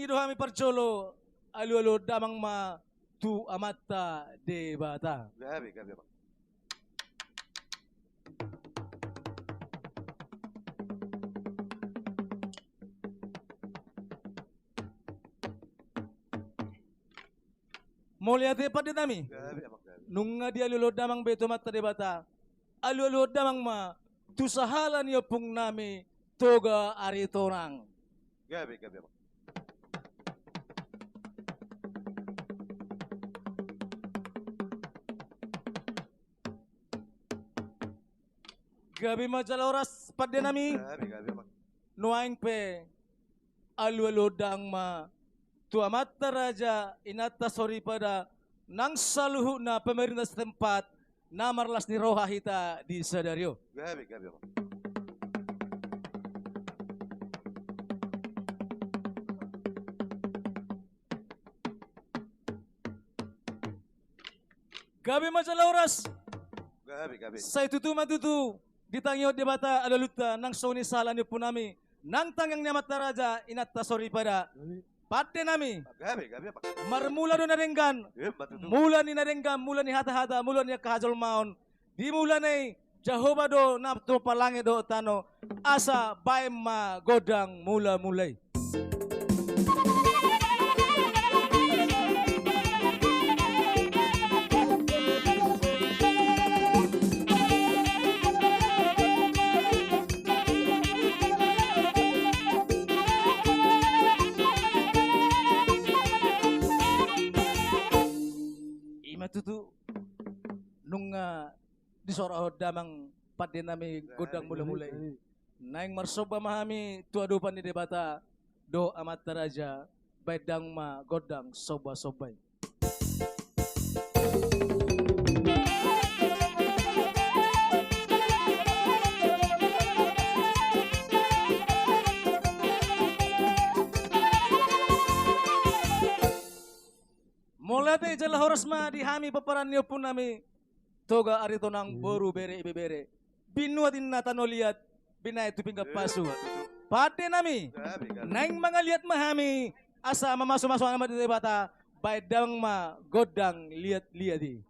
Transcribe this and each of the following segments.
ido kami percolo alu-alu damang ma tu amata de bata. Gabi, Bang. Mulia te padi nami. Gabi, Bang. Gabi. Nunga di alu-alu damang beto mata de bata. Alu-alu damang ma tu sahalan yo pung nami toga aritonang. Gabi, Bang. Gabi majala oras padi nami. Gabi, Bang. Nuaing pe alu-alu dang ma tua mata raja inata sorry pada nang saluhu na pemerintah setempat namarlas ni roha hita di Sadario. Gabi, Bang. Gabi majala oras Gabi. saya tutu matutu ditangyo di bata alaluta nang soni salan ni punami nang tangang ni mata raja inata sorry pada pate nami Gabi, Bang. marmula do narenggan Batutu. mula ni narenggan mula ni hata-hata mula ni kahajol maon di mula ni Jehovah do napto palange do tano asa bae ma godang mula-mulai. Matutu nung di soro damang pati nami godang mula-mulai. Naing marsoba mahami tuadupan ni debata do amat taraja baydang ma godang soba-sobay. Mula te jala horas ma di hami paparan niyo pun nami toga arito nang boru bere ibebere. Binua din natano liat binay tuping kapasu. Pate nami Gabi. naing mga liat mahami asa mamaso-maso naman dito bata baydang ma godang liat-liati.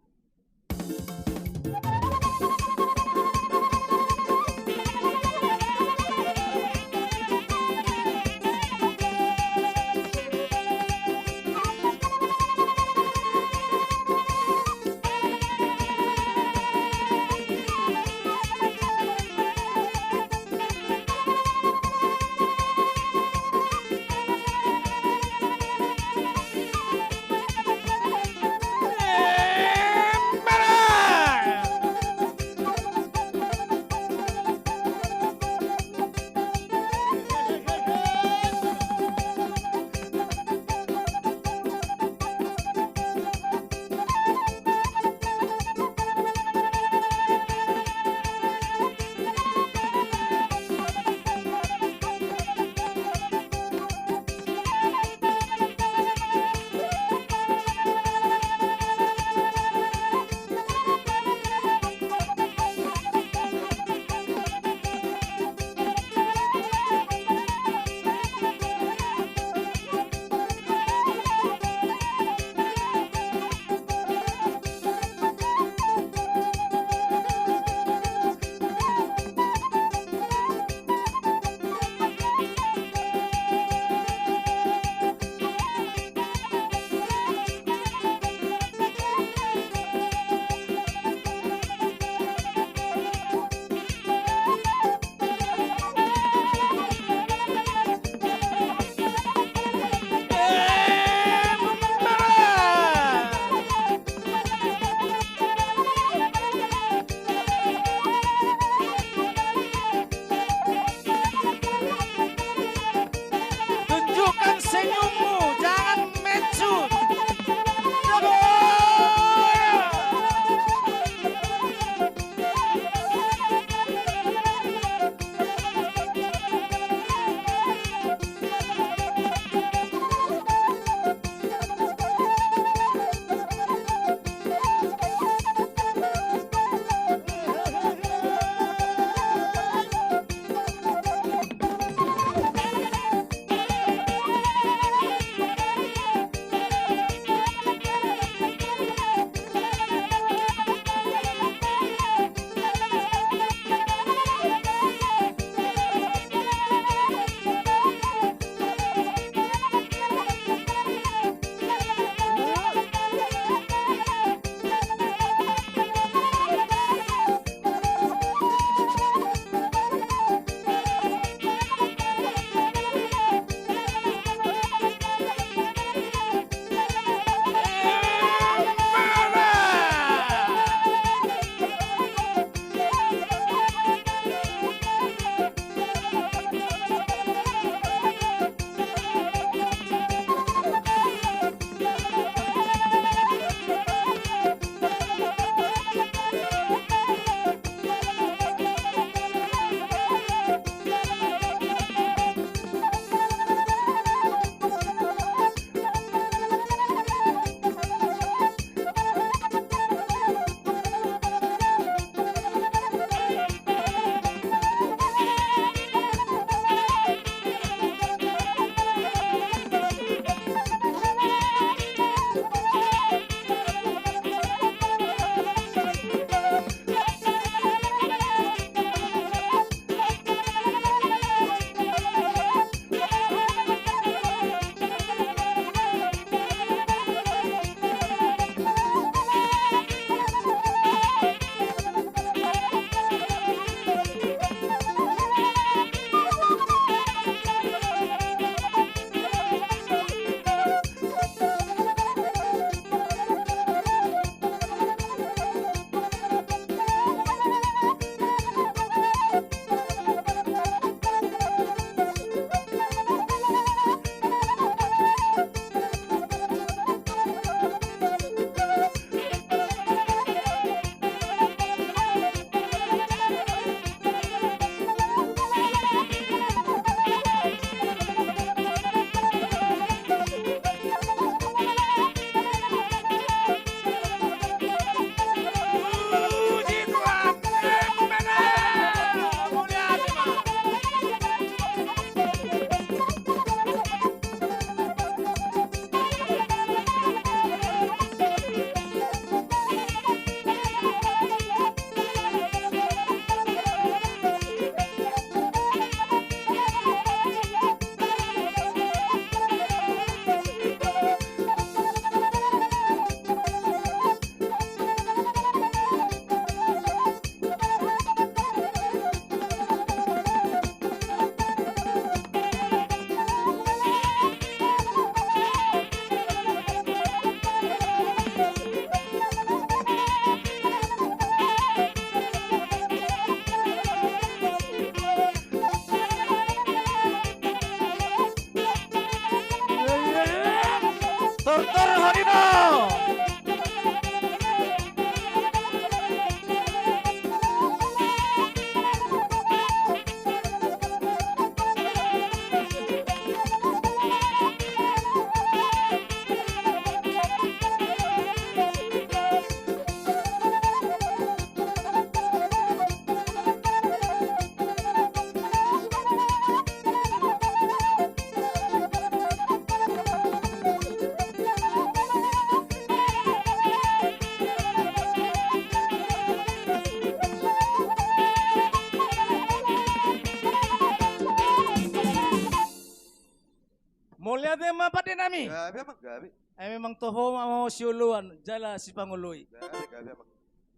Boleh ate mapat din nami. Gabi apa? Gabi. Ay memang toho mau siuluan, jala si Panguloy. Gabi apa?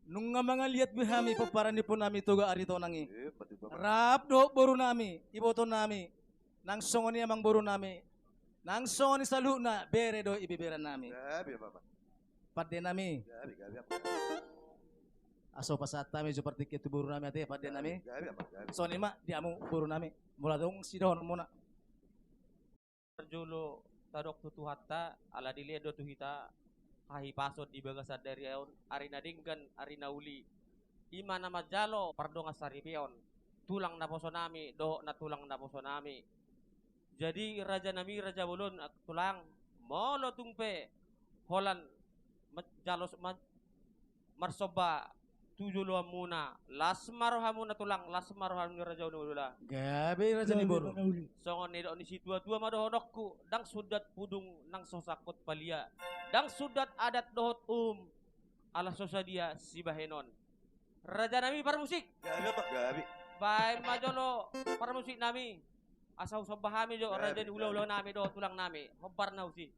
Nung nga mga liat bihami, paparani po nami tuga arito nangi. Pati ba? Rap do buru nami, iboto nami. Nang songo niya mang buru nami. Nang songo ni salu na, bere do ibibiran nami. Gabi apa? Padde nami. Gabi apa? Aso pasata medyo partikit tu buru nami ate, padde nami. Gabi apa? Gabi. So nima, di amo buru nami. Mula dong sidon muna. Julo tadok tutuhatta ala dili do tuhita kahi pasod di bagasad dari ayon arina dinggan arina uli ima na majalo pardo nga saripion tulang na poso nami do na tulang na poso nami jadi raja nami raja bulon at tulang molo tungpe holan jalos marsoba tujulo muna lasmaro hamuna tulang lasmaro hamun raja ulula Gabi raja ni buru. songon ni do ni si tua-tua madohodokku dang sudat pudung nang sosakot palia dang sudat adat dohot ala sosadia si bahenon raja nami para musik Gabi apa? Gabi. bay majolo para musik nami asau sobahami jo Gabi, raja ni ulah-ulah nami do tulang nami hobar na usi